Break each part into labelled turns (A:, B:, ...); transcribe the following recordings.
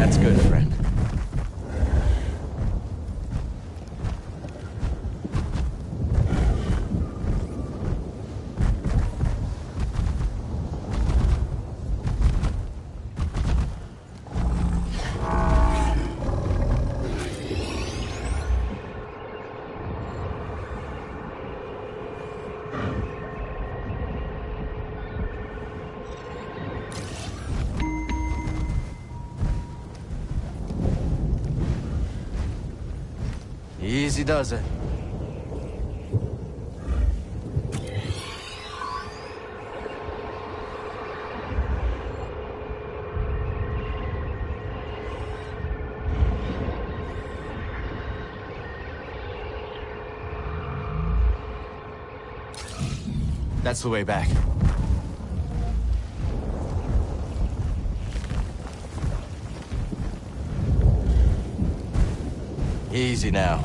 A: That's good, friend. Easy does it. That's the way back. Easy now.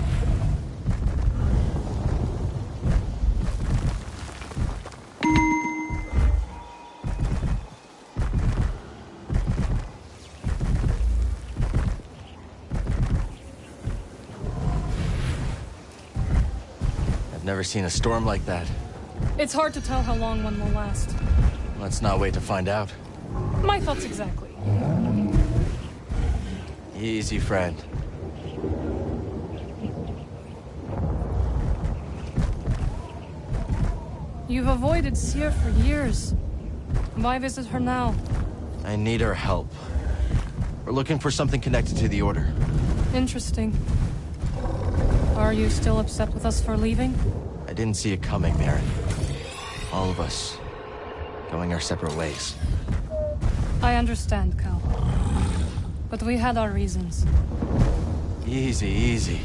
A: I've never seen a storm like that.
B: It's hard to tell how long one will last.
A: Let's not wait to find out.
B: My thoughts exactly.
A: Easy, friend.
B: You've avoided Cere for years. Why visit her now?
A: I need her help. We're looking for something connected to the Order.
B: Interesting. Are you still upset with us for leaving?
A: I didn't see it coming, Merrin. All of us going our separate ways.
B: I understand, Cal. But we had our reasons.
A: Easy, easy.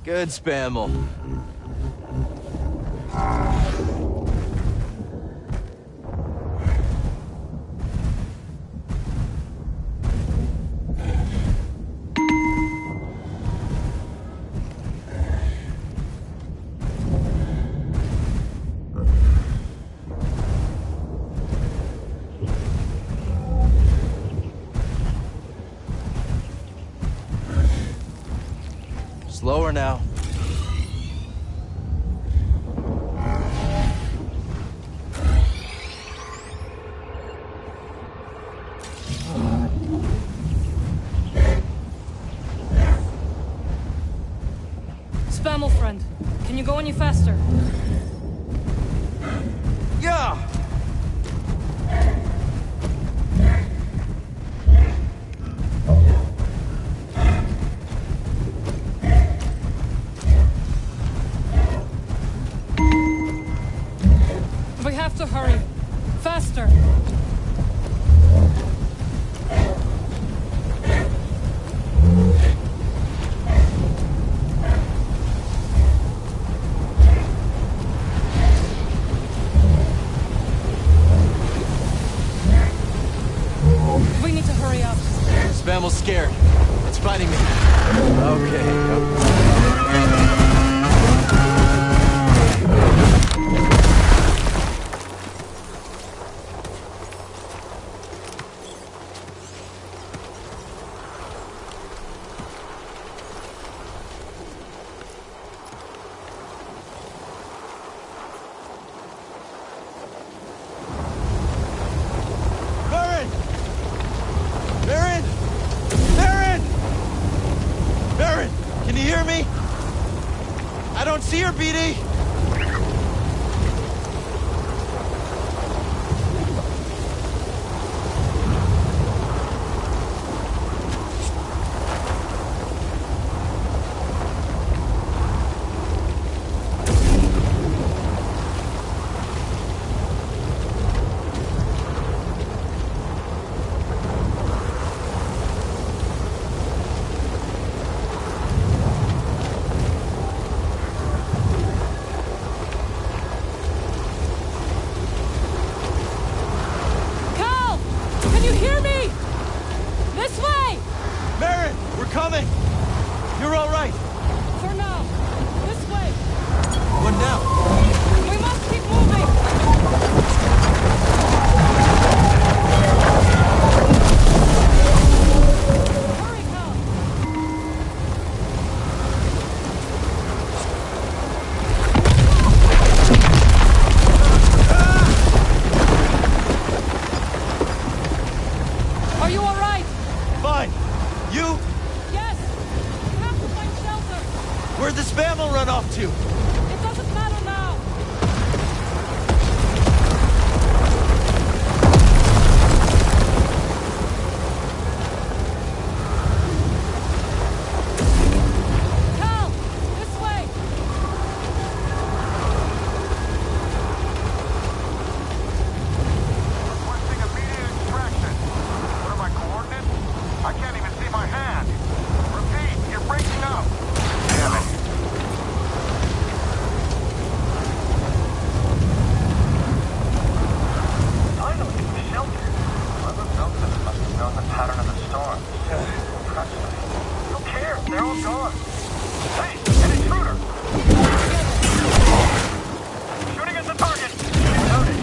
A: Good spammel. Slower now.
B: Spammel friend, can you go any faster?
A: Yeah!
B: We have to hurry. Faster! We need to hurry up.
A: Spammel's scared. It's fighting me. Okay. Can you hear me? I don't see her, BD! You're all right.
B: For now. This way.
A: What now?
B: We must keep moving. Hurry, Cal. Are you all right?
A: Fine. You?
B: Yes. We have to find shelter.
A: Where'd the spam will run off to?
B: It doesn't matter now. Cal, this way.
C: Requesting immediate extraction. What are my coordinates? I can't even see my hand. Repeat, you're breaking up. Damn it. Finally, the shelter. Whoever built this must have known the pattern of the storm. Impressive. Who cares? They're all gone. Hey, an intruder! Shooting at the target. Noted.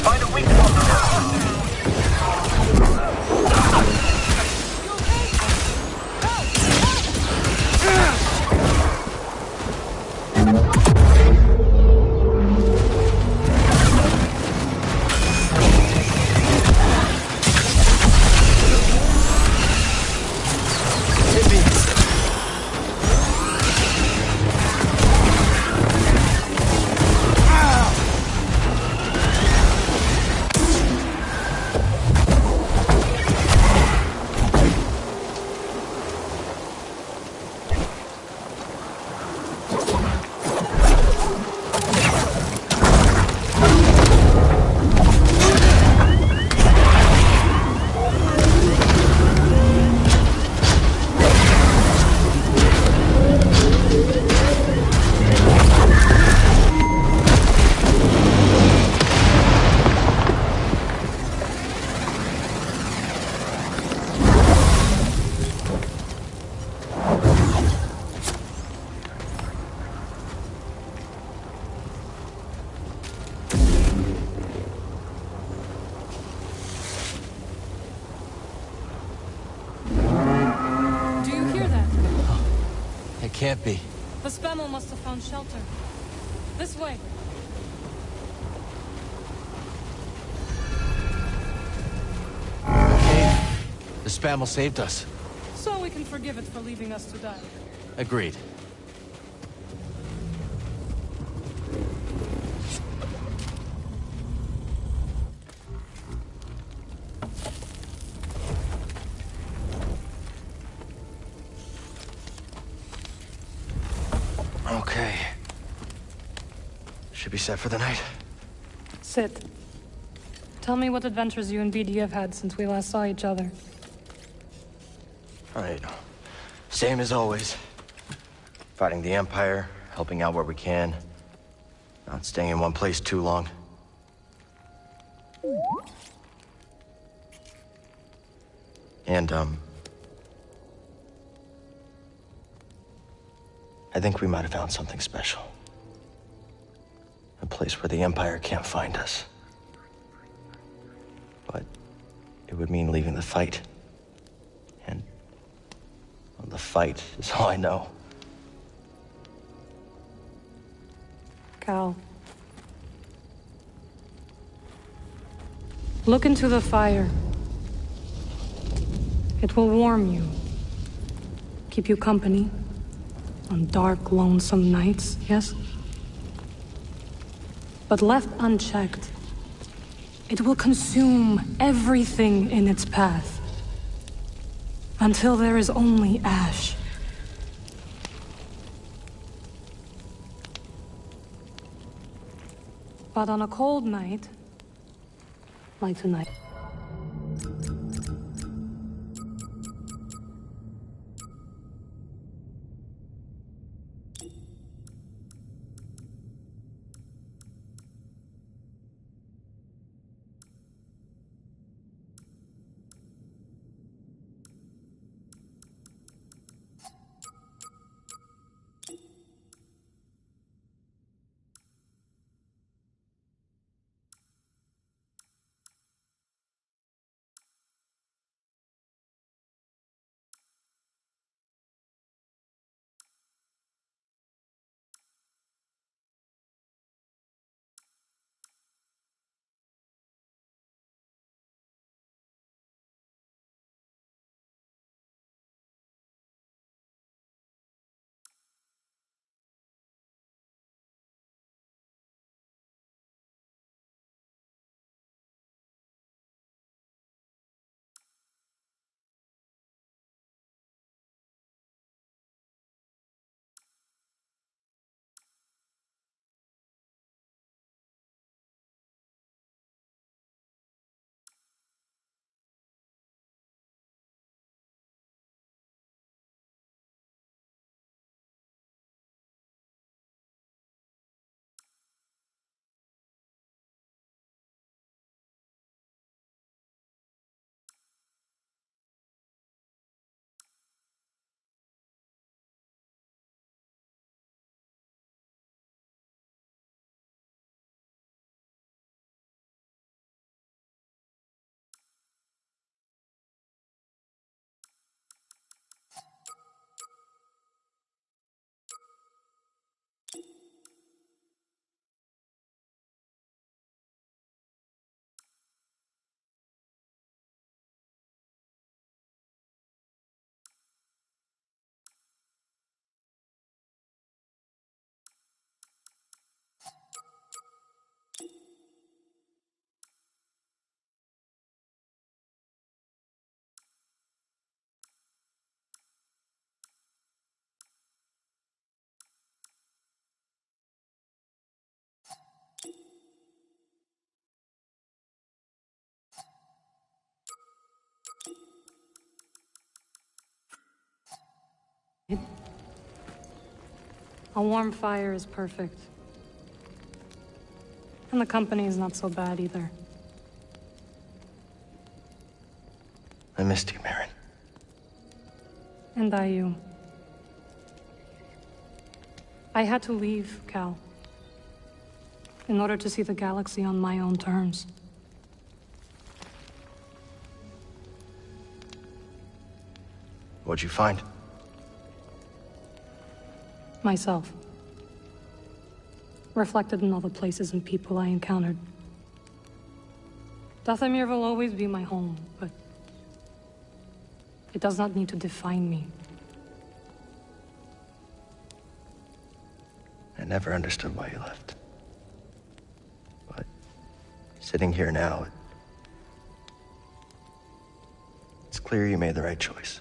C: Find a weak spot.
B: You okay? Cal,
A: Hit me.
B: do you hear that?
A: It can't be.
B: The Spammel must have found shelter. This way.
A: Hey, the spam will saved us.
B: So we can forgive it for leaving us to die.
A: Agreed. Okay. Should be set for the night.
B: Sit. Tell me what adventures you and BD have had since we last saw each other.
A: All right. Same as always. Fighting the Empire, helping out where we can. Not staying in one place too long. And, I think we might have found something special. A place where the Empire can't find us. But it would mean leaving the fight. And well, the fight is all I know.
B: Cal. Look into the fire. It will warm you. Keep you company. On dark, lonesome nights, yes? But left unchecked, it will consume everything in its path. Until there is only ash. But on a cold night, like tonight, A warm fire is perfect. And the company is not so bad either.
A: I missed you, Marin.
B: And I you. I had to leave, Cal. In order to see the galaxy on my own terms.
A: What'd you find?
B: Myself. Reflected in all the places and people I encountered. Dathomir will always be my home, but it does not need to define me.
A: I never understood why you left. But sitting here now, it's clear you made the right choice.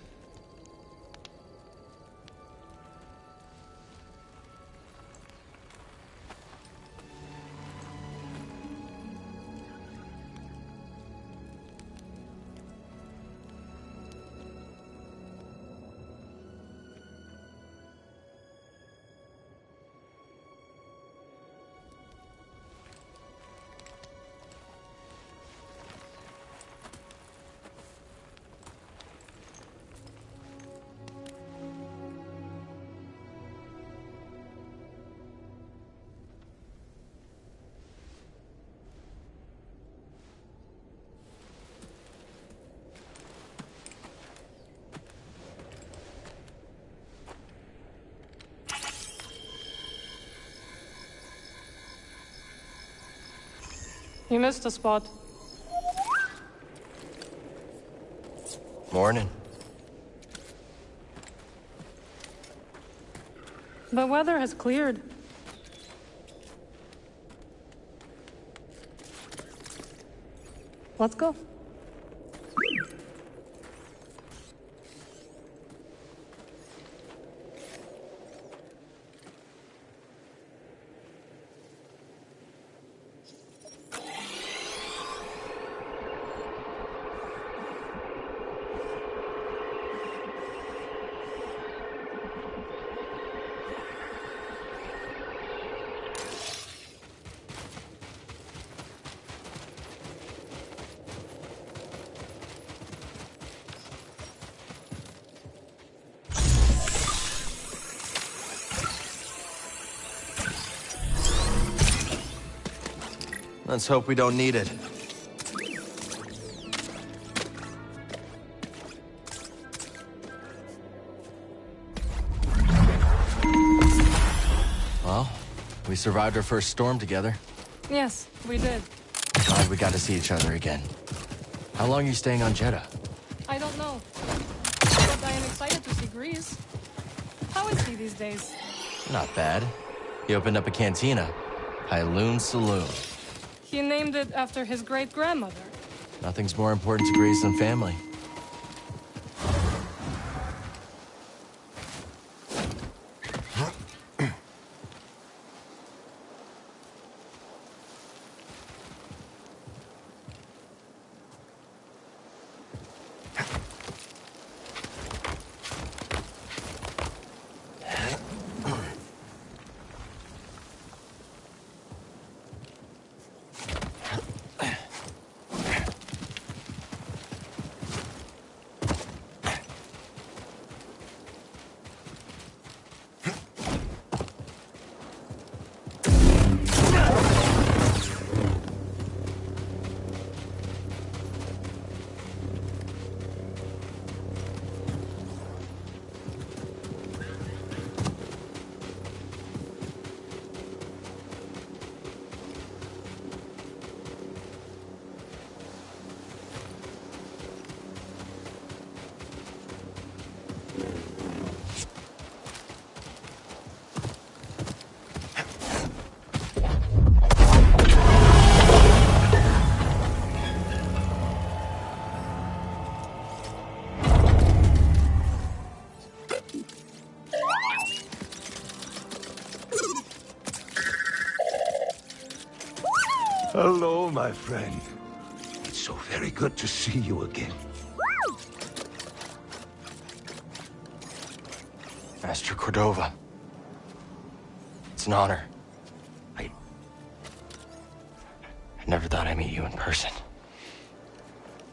B: You missed a spot.
A: Morning.
B: The weather has cleared. Let's go.
A: Let's hope we don't need it. Well, we survived our first storm together.
B: Yes, we did.
A: Glad we got to see each other again. How long are you staying on Jeddah?
B: I don't know. But I am excited to see Greece. How is he these days?
A: Not bad. He opened up a cantina. Pyloon Saloon.
B: He named it after his great-grandmother.
A: Nothing's more important to Greece than family.
D: Hello, my friend. It's so very good to see you again.
A: Master Cordova. It's an honor. I never thought I'd meet you in person.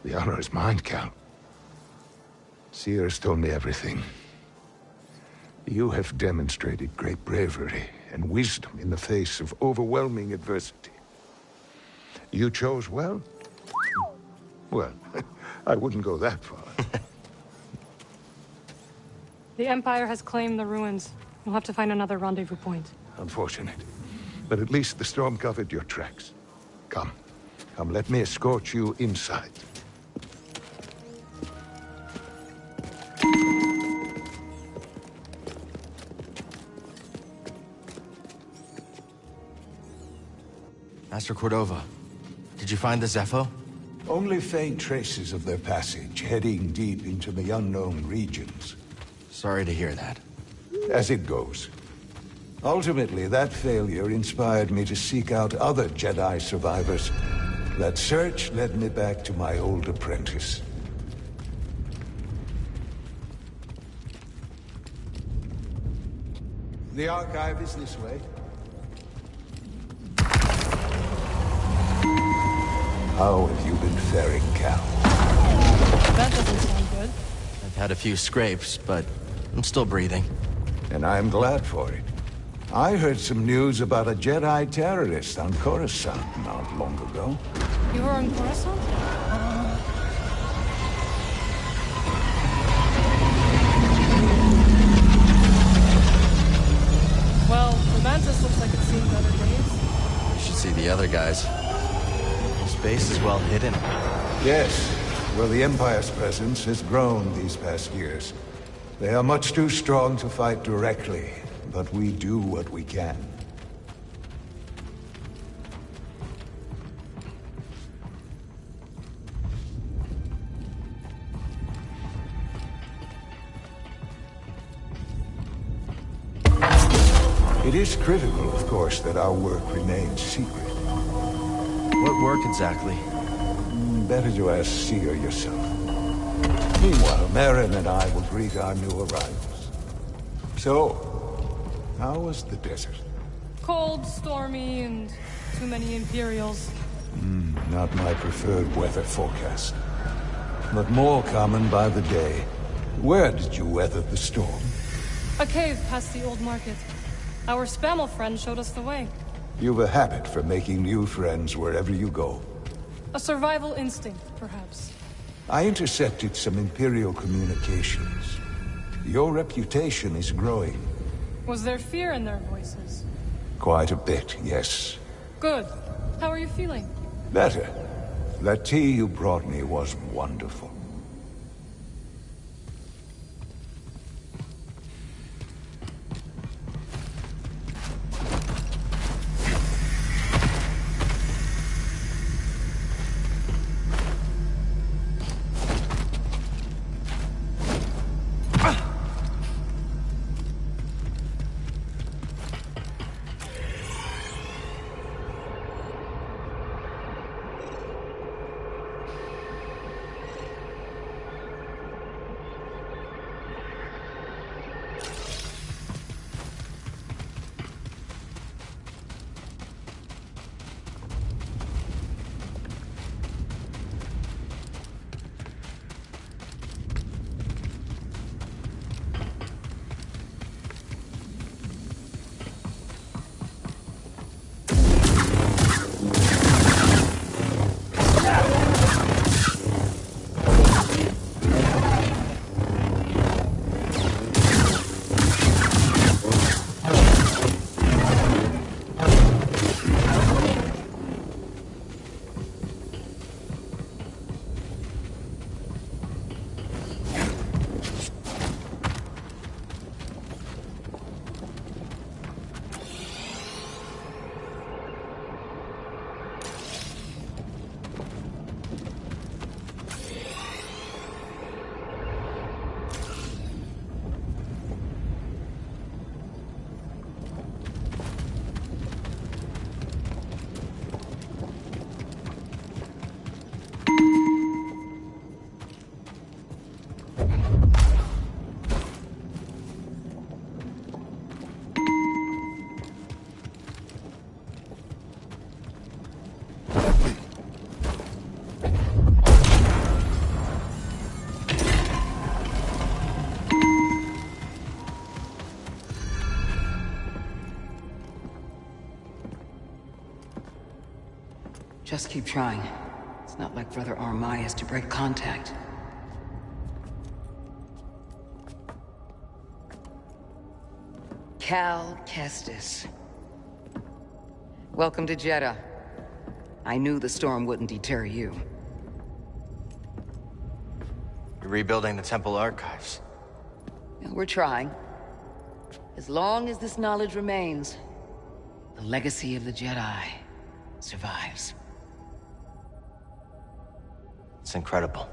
D: The honor is mine, Count. Cere's told me everything. You have demonstrated great bravery and wisdom in the face of overwhelming adversity. You chose well? Well, I wouldn't go that far.
B: The Empire has claimed the ruins. We'll have to find another rendezvous point.
D: Unfortunate. But at least the storm covered your tracks. Come. Come, let me escort you inside.
A: Master Cordova, did you find the Zepho?
D: Only faint traces of their passage, heading deep into the unknown regions.
A: Sorry to hear that.
D: As it goes. Ultimately, that failure inspired me to seek out other Jedi survivors. That search led me back to my old apprentice. The archive is this way. How have you been faring, Cal?
B: That doesn't sound good.
A: I've had a few scrapes, but I'm still breathing.
D: And I'm glad for it. I heard some news about a Jedi terrorist on Coruscant not long ago.
B: You were on Coruscant? Well, the Mantis looks like it's seen better days.
A: You should see the other guys. This base is well hidden.
D: Yes. Well, the Empire's presence has grown these past years. They are much too strong to fight directly, but we do what we can. It is critical, of course, that our work remains secret.
A: What work exactly?
D: Better to ask Cere yourself. Meanwhile, Merrin and I will greet our new arrivals. So, how was the desert?
B: Cold, stormy, and too many Imperials.
D: Not my preferred weather forecast. But more common by the day. Where did you weather the storm?
B: A cave past the old market. Our Spammel friend showed us the way.
D: You've a habit for making new friends wherever you go.
B: A survival instinct, perhaps.
D: I intercepted some Imperial communications. Your reputation is growing.
B: Was there fear in their voices?
D: Quite a bit, yes.
B: Good. How are you feeling?
D: Better. That tea you brought me was wonderful.
E: Just keep trying. It's not like Brother Armai has to break contact. Cal Kestis. Welcome to Jeddah. I knew the storm wouldn't deter you.
A: You're rebuilding the temple archives.
E: Yeah, we're trying. As long as this knowledge remains, the legacy of the Jedi survives.
A: It's incredible.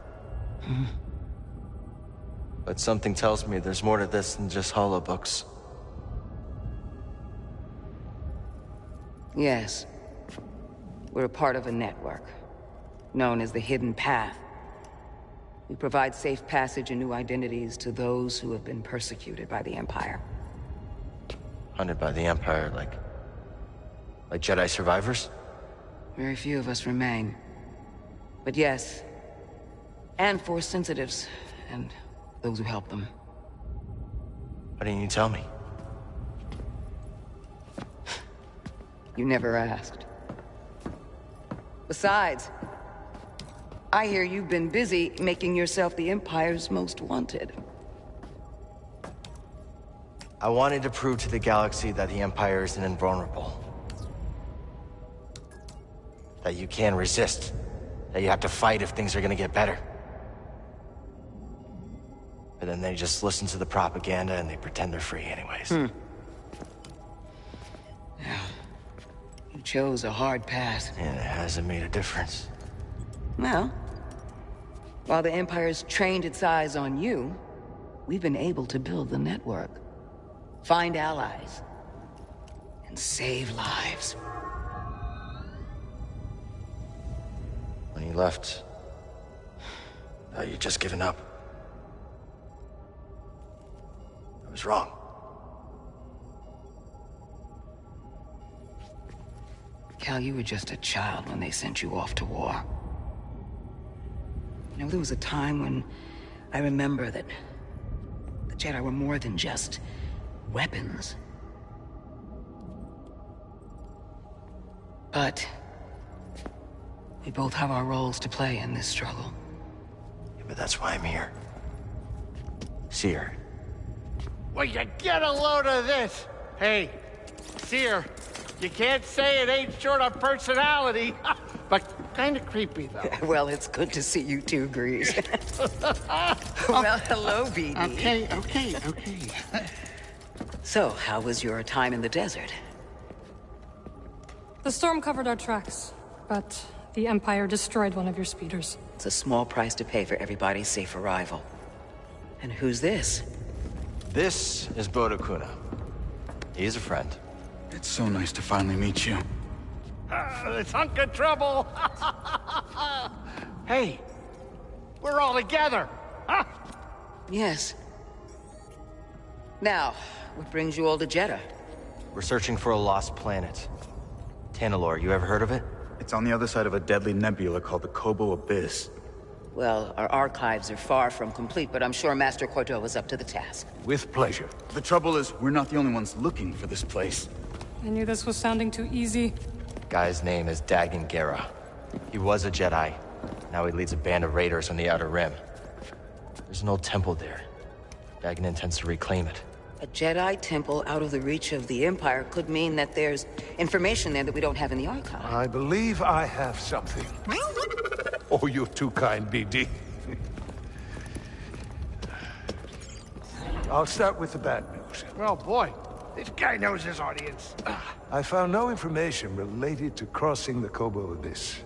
A: But something tells me there's more to this than just holobooks.
E: Yes. We're a part of a network, known as the Hidden Path. We provide safe passage and new identities to those who have been persecuted by the Empire.
A: Hunted by the Empire, like Jedi survivors?
E: Very few of us remain. But yes, and Force sensitives, and those who help them.
A: Why didn't you tell me?
E: You never asked. Besides, I hear you've been busy making yourself the Empire's most wanted.
A: I wanted to prove to the galaxy that the Empire isn't invulnerable. That you can resist. That you have to fight if things are gonna get better. But then they just listen to the propaganda and they pretend they're free anyways.
E: You chose a hard path.
A: And it hasn't made a difference.
E: Well, while the Empire's trained its eyes on you, we've been able to build the network. Find allies. And save lives.
A: When you left, I thought you'd just given up. I was wrong.
E: Cal, you were just a child when they sent you off to war. You know, there was a time when I remember that the Jedi were more than just weapons. But we both have our roles to play in this struggle.
A: Yeah, but that's why I'm here. Cere.
F: Will you get a load of this? Hey, Cere, you can't say it ain't short of personality, but kind of creepy, though.
E: Well, it's good to see you too, Grease. Well, hello, BD.
F: Okay.
E: So, how was your time in the desert?
B: The storm covered our tracks, but the Empire destroyed one of your speeders.
E: It's a small price to pay for everybody's safe arrival. And who's this?
A: This is Bodokuna. He's a friend.
G: It's so nice to finally meet you.
F: This hunk of trouble. Hey, we're all together, huh?
E: Yes. Now, what brings you all to Jeddah?
A: We're searching for a lost planet. Tanalorr, you ever heard of it?
G: It's on the other side of a deadly nebula called the Kobo Abyss.
E: Well, our archives are far from complete, but I'm sure Master Cordo is up to the task.
D: With pleasure.
G: The trouble is, we're not the only ones looking for this place.
B: I knew this was sounding too easy.
A: Guy's name is Dagan Gera. He was a Jedi. Now he leads a band of raiders on the Outer Rim. There's an old temple there. Dagan intends to reclaim it.
E: A Jedi temple out of the reach of the Empire could mean that there's information there that we don't have in the archive.
D: I believe I have something. Oh, you're too kind, BD. I'll start with the bad news.
F: Oh, boy. This guy knows his audience.
D: I found no information related to crossing the Kobo Abyss.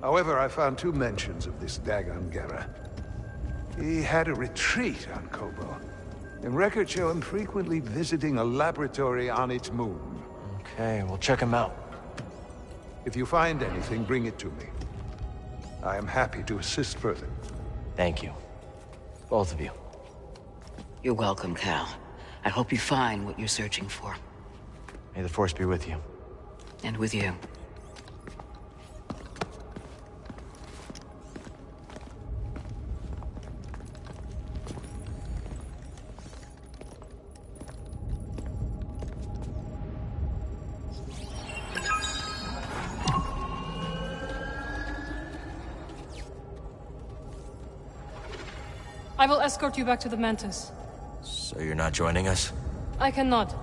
D: However, I found 2 mentions of this Dagan Gera. He had a retreat on Kobo, and records show him frequently visiting a laboratory on its moon.
A: Okay, we'll check him out.
D: If you find anything, bring it to me. I am happy to assist further.
A: Thank you. Both of you.
E: You're welcome, Cal. I hope you find what you're searching for.
A: May the Force be with you.
E: And with you.
B: I will escort you back to the Mantis.
A: So you're not joining us?
B: I cannot.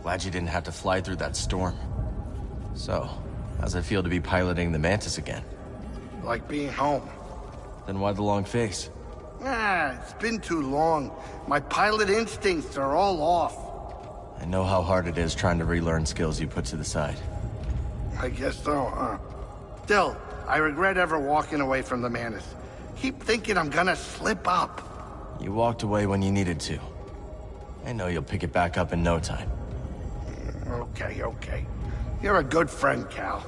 A: Glad you didn't have to fly through that storm. So, how's it feel to be piloting the Mantis again?
F: Like being home.
A: Then why the long face?
F: It's been too long. My pilot instincts are all off.
A: I know how hard it is trying to relearn skills you put to the side.
F: I guess so, huh? Still, I regret ever walking away from the Mantis. Keep thinking I'm gonna slip up.
A: You walked away when you needed to. I know you'll pick it back up in no time.
F: Okay. You're a good friend, Cal.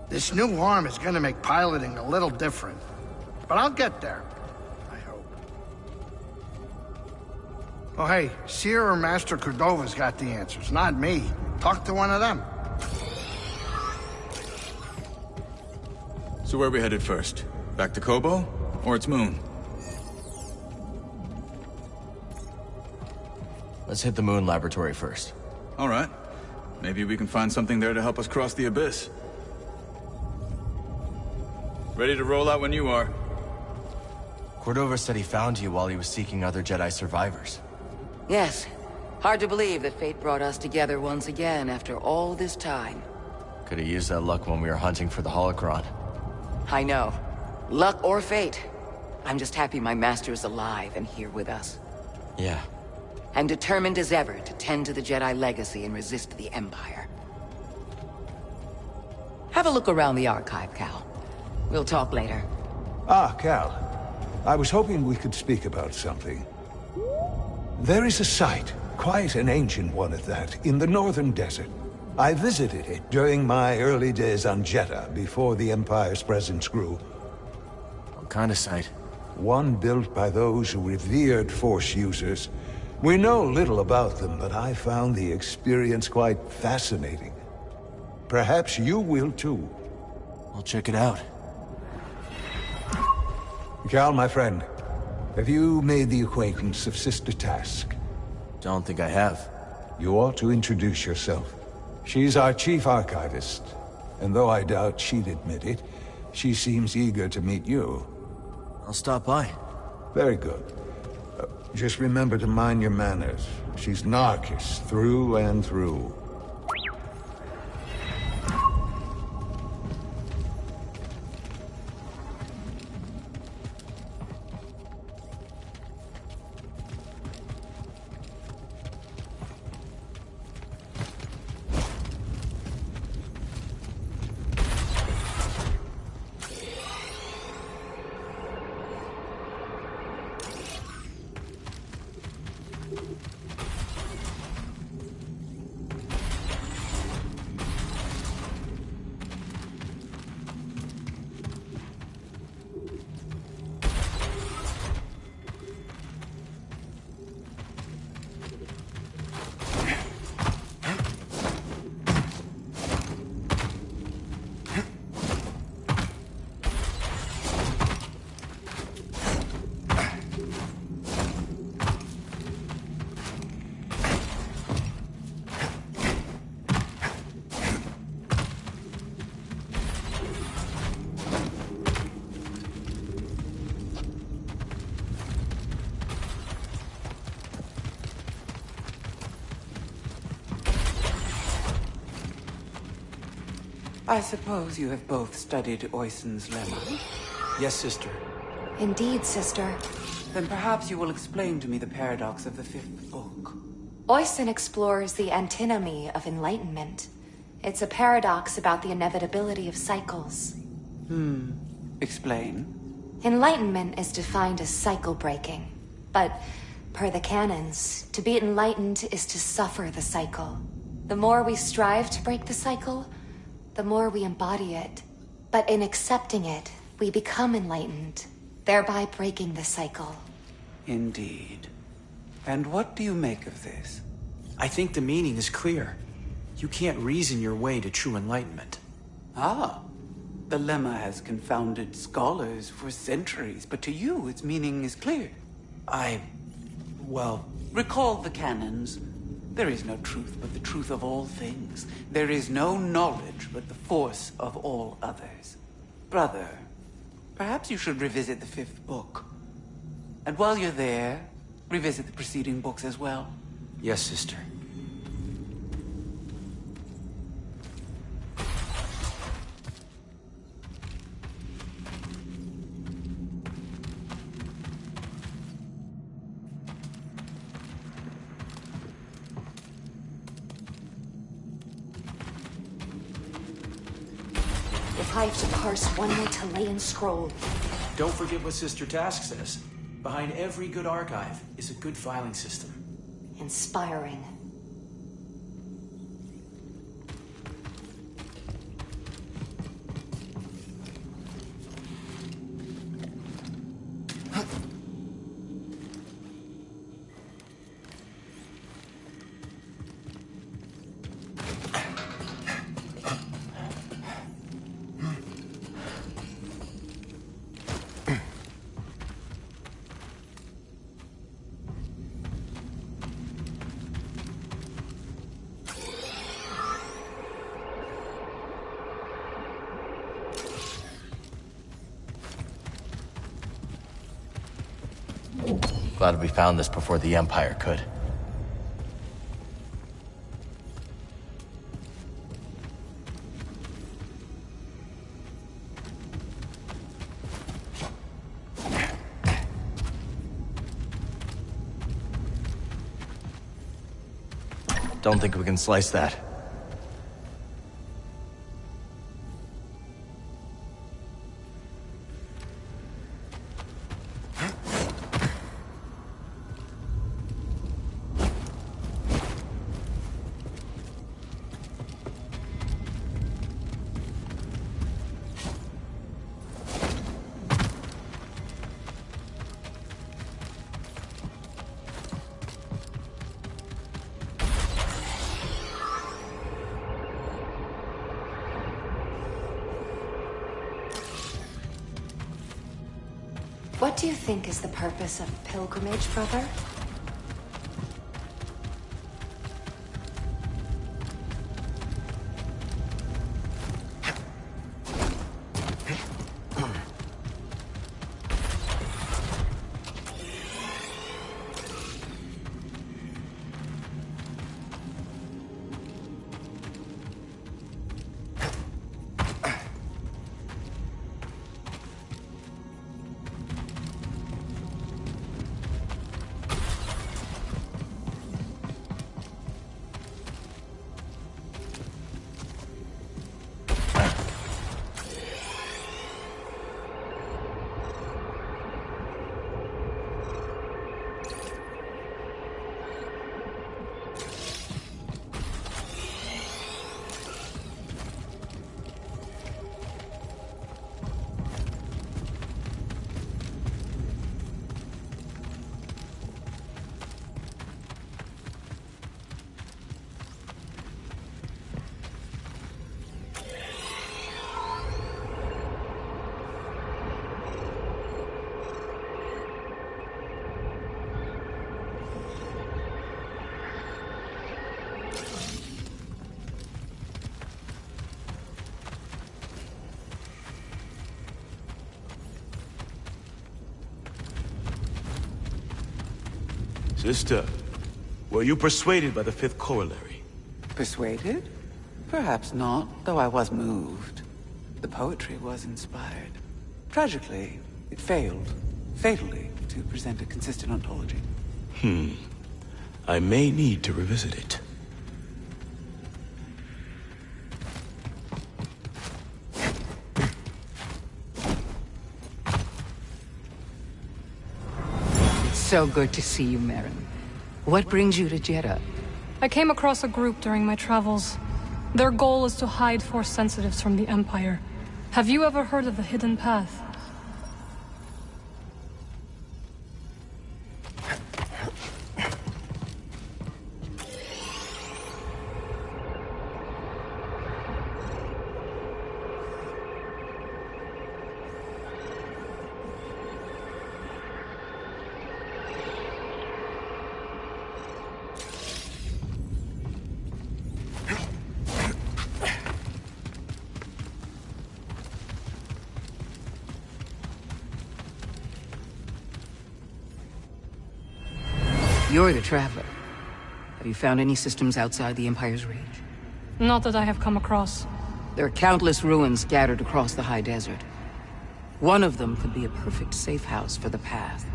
F: This new arm is gonna make piloting a little different. But I'll get there. I hope. Oh, hey, Cere or Master Cordova's got the answers, not me. Talk to one of them.
G: So where are we headed first? Back to Kobo? Or its moon?
A: Let's hit the moon laboratory first.
G: All right. Maybe we can find something there to help us cross the abyss. Ready to roll out when you are.
A: Cordova said he found you while he was seeking other Jedi survivors.
E: Yes. Hard to believe that fate brought us together once again after all this time.
A: Could have used that luck when we were hunting for the holocron.
E: I know. Luck or fate. I'm just happy my master is alive and here with us.
A: Yeah.
E: And determined as ever to tend to the Jedi legacy and resist the Empire. Have a look around the archive, Cal. We'll talk later.
D: Ah, Cal. I was hoping we could speak about something. There is a site, quite an ancient one at that, in the northern desert. I visited it during my early days on Jeddah, before the Empire's presence grew.
A: What kind of site?
D: One built by those who revered Force users. We know little about them, but I found the experience quite fascinating. Perhaps you will too.
A: I'll check it out.
D: Cal, my friend, have you made the acquaintance of Sister Task?
A: Don't think I have.
D: You ought to introduce yourself. She's our chief archivist, and though I doubt she'd admit it, she seems eager to meet you.
A: I'll stop by.
D: Very good. Just remember to mind your manners. She's Narcus, through and through.
H: I suppose you have both studied Oisin's lemma.
I: Yes, sister.
J: Indeed, sister.
H: Then perhaps you will explain to me the paradox of the fifth book.
J: Oisin explores the antinomy of enlightenment. It's a paradox about the inevitability of cycles.
H: Explain.
J: Enlightenment is defined as cycle breaking. But, per the canons, to be enlightened is to suffer the cycle. The more we strive to break the cycle, the more we embody it. But in accepting it, we become enlightened, thereby breaking the cycle.
H: Indeed. And what do you make of this?
I: I think the meaning is clear. You can't reason your way to true enlightenment.
H: Ah. The lemma has confounded scholars for centuries, but to you its meaning is clear.
I: Well...
H: Recall the canons. There is no truth but the truth of all things. There is no knowledge but the force of all others. Brother, perhaps you should revisit the 5th book. And while you're there, revisit the preceding books as well.
I: Yes, sister.
J: If I have to parse one way to lay in scroll.
I: Don't forget what Sister Task says. Behind every good archive is a good filing system.
J: Inspiring.
A: Glad we found this before the Empire could. Don't think we can slice that.
J: What do you think is the purpose of pilgrimage, brother?
K: Sister, were you persuaded by the 5th corollary?
H: Persuaded? Perhaps not, though I was moved. The poetry was inspired. Tragically, it failed, fatally, to present a consistent ontology.
K: I may need to revisit it.
E: So good to see you, Merrin. What brings you to Jedi?
B: I came across a group during my travels. Their goal is to hide Force sensitives from the Empire. Have you ever heard of the Hidden Path?
E: You're the Traveler. Have you found any systems outside the Empire's reach?
B: Not that I have come across.
E: There are countless ruins scattered across the high desert. One of them could be a perfect safe house for the Path.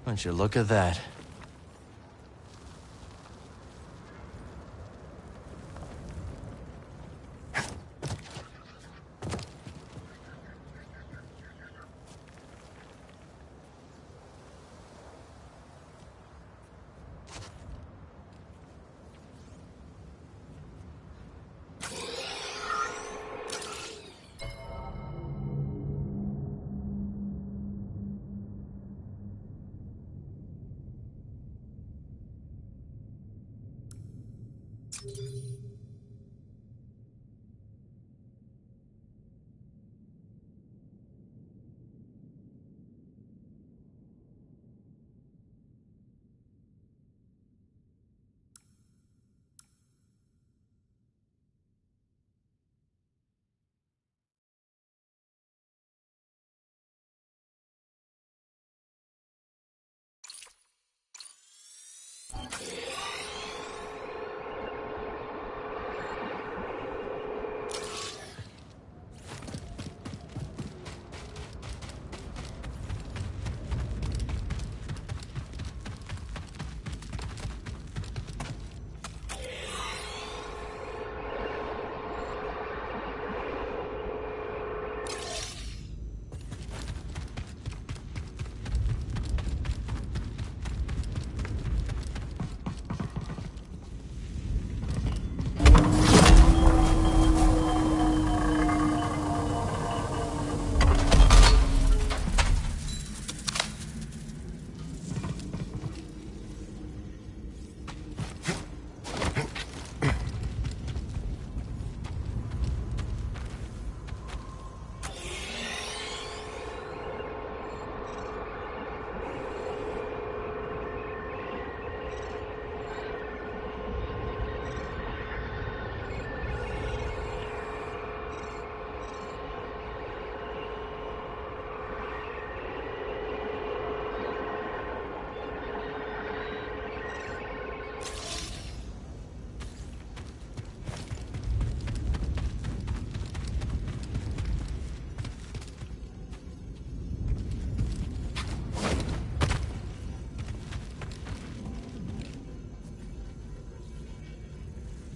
A: Won't you look at that?